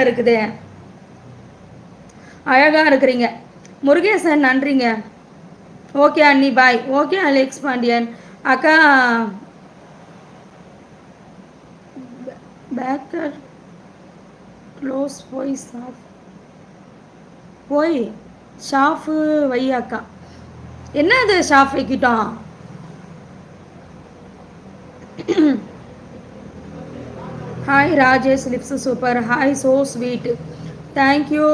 இருக்குது. அழகா இருக்கிறீங்க முருகேசன், நன்றிங்க. ஓகே அண்ணி, பாய். ஓகே அலெக்ஸ் பாண்டியன் அக்கா. பேக்கர் க்ளோஸ் போய் போய் ஷாஃபு வை அக்கா. என்ன அது ஷாஃப் வைக்கிட்டோம்? Hi Rajesh, lips super. Hi, so sweet, thank you.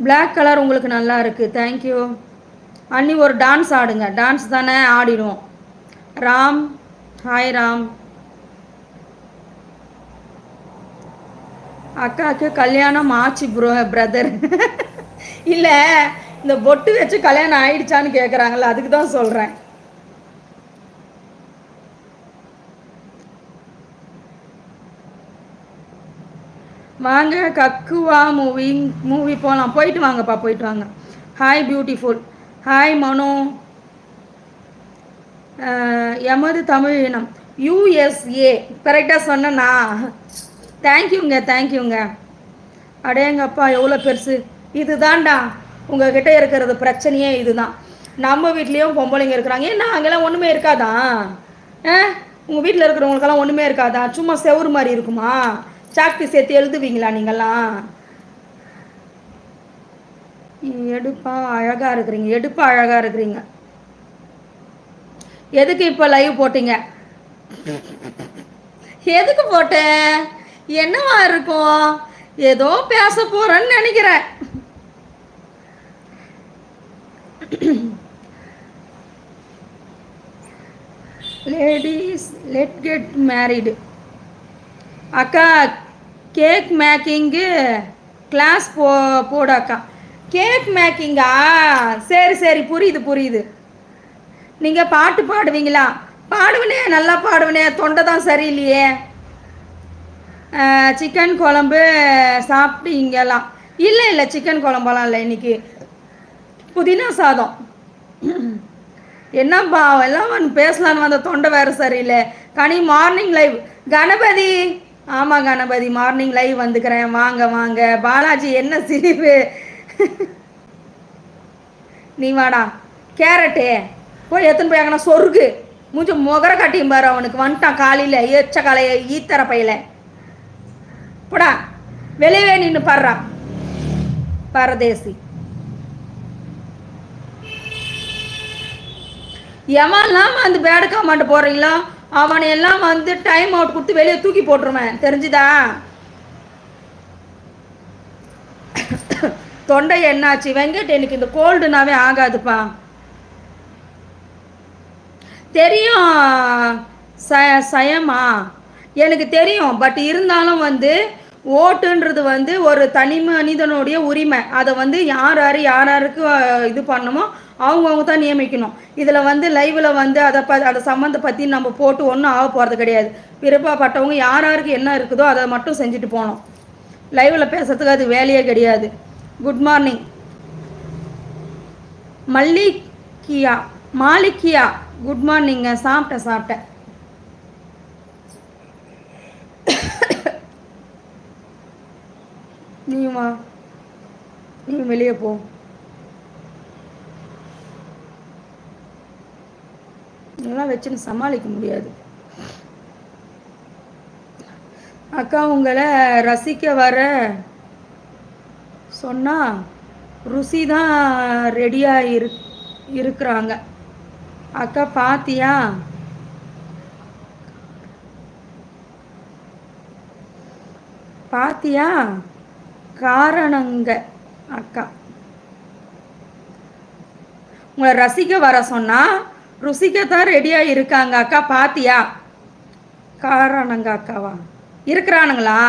Black colour உங்களுக்கு நல்லா இருக்குது, தேங்க்யூ. அண்ணி ஒரு டான்ஸ் ஆடுங்க. டான்ஸ் தானே, ஆடிடுவோம். ராம், ஹாய் ராம். அக்காவுக்கு கல்யாணம் ஆச்சு பிரதர். இல்லை, இந்த பொட்டு வச்சு கல்யாணம் ஆயிடுச்சான்னு கேட்குறாங்கல்ல, அதுக்கு தான் சொல்கிறேன். வாங்க கக்குவா மூவி போகலாம். போயிட்டு வாங்கப்பா, போயிட்டு வாங்க. Hi beautiful. ஹாய் மனோ. எமது தமிழ் இனம் யூஎஸ்ஏ. கரெக்டாக சொன்னேண்ணா? தேங்க்யூங்க, தேங்க்யூங்க. அடேங்கப்பா, எவ்வளோ பெருசு இதுதான்டா. உங்ககிட்ட இருக்கிறது பிரச்சனையே இதுதான். நம்ம வீட்லேயும் பொம்பளைங்க இருக்கிறாங்க. ஏன்னா அங்கெல்லாம் ஒன்றுமே இருக்காதா? உங்கள் வீட்டில் இருக்கிறவங்களுக்கெல்லாம் ஒன்றுமே இருக்காதா? சும்மா செவுறு மாதிரி இருக்குமா? சாக்பி சேர்த்து எழுதுவீங்களா நீங்கள்லாம்? எடுப்பா அழகாக இருக்கிறீங்க, எடுப்பா அழகாக இருக்கிறீங்க. எதுக்கு இப்போ லைவ் போட்டீங்க? எதுக்கு போட்டேன்? என்னவா இருக்கும்? ஏதோ பேச போறேன்னு நினைக்கிறேன். Ladies let get married. அக்கா கேக் மேக்கிங்கு கிளாஸ் போடு அக்கா. கேக் மேக்கிங்கா? சரி சரி, புரியுது புரியுது. நீங்கள் பாட்டு பாடுவீங்களா? பாடுவனே, நல்லா பாடுவனே, தொண்டை தான் சரியில்லையே. சிக்கன் குழம்பு சாப்பிட்டீங்கலாம்? இல்லை இல்லை, சிக்கன் குழம்பெல்லாம் இல்லை, இன்னைக்கு புதினா சாதம். என்னப்பா எல்லாம் பேசலான்னு வந்த, தொண்டை வேறு சரியில்லை. கனி மார்னிங் லைவ். கணபதி, ஆமாம் கணபதி, மார்னிங் லைவ் வந்துக்கிறேன், வாங்க வாங்க. பாலாஜி, என்ன சிரிப்பு? நீ வாடா. கேரட்டு போய் எத்தனை போய் அங்கே சொருகு மூஞ்சி முகர கட்டியும் பாரு. அவனுக்கு வந்துட்டான் காலையில் எச்ச காலைய ஈத்தர பையில. போடா வெளியவே நின்று பாடுறான் பரதேசி. எவன்லாம் வந்து பேடு கமாண்ட் போடுறீங்களோ அவனை எல்லாம் வந்து டைம் அவுட் கொடுத்து வெளியே தூக்கி போட்டுருவேன், தெரிஞ்சுதா? தொண்டை என்னாச்சு வெங்கட்? எனக்கு இந்த கோல்டுனாவே ஆகாதுப்பா. தெரியும் சயமா, எனக்கு தெரியும். பட் இருந்தாலும் வந்து ஓட்டுன்றது வந்து ஒரு தனி மனிதனுடைய உரிமை. அதை வந்து யார் யாருக்கு இது பண்ணணுமோ அவங்கவுங்க தான் நியமிக்கணும். இதில் வந்து லைவில் வந்து அதை சம்மந்த பற்றி நம்ம போட்டு ஒன்றும் ஆக போகிறது கிடையாது. விருப்பப்பட்டவங்க யாருக்கு என்ன இருக்குதோ அதை மட்டும் செஞ்சுட்டு போகணும். லைவில் பேசுறதுக்கு அது வேலையே கிடையாது. குட் மார்னிங் மாலிக்கியா, குட் மார்னிங்க. சாப்பிட்டேன். நீமா நீ வெளியே போ. இதெல்லாம் வச்சுன்னு சமாளிக்க முடியாது. அக்கா உங்களை ரசிக்க வர சொன்னா ருசி தான் ரெடியாக இருக்கிறாங்க. அக்கா பாத்தியா காரணங்க. அக்கா உங்களை ரசிக்க வர சொன்னா ருசிக்கத்தான் ரெடியாக இருக்காங்க. அக்கா பாத்தியா காரணங்க. அக்காவா இருக்கிறானுங்களா?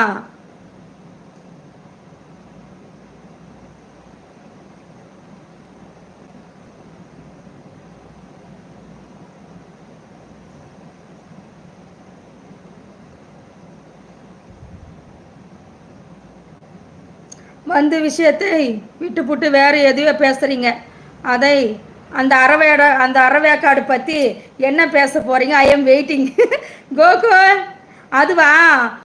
வந்து விஷயத்தை விட்டு புட்டு வேறு எதுவே பேசுகிறீங்க. அதை அந்த அறவேக்காடு பற்றி என்ன பேச போகிறீங்க? I am waiting. கோகுல் அதுவா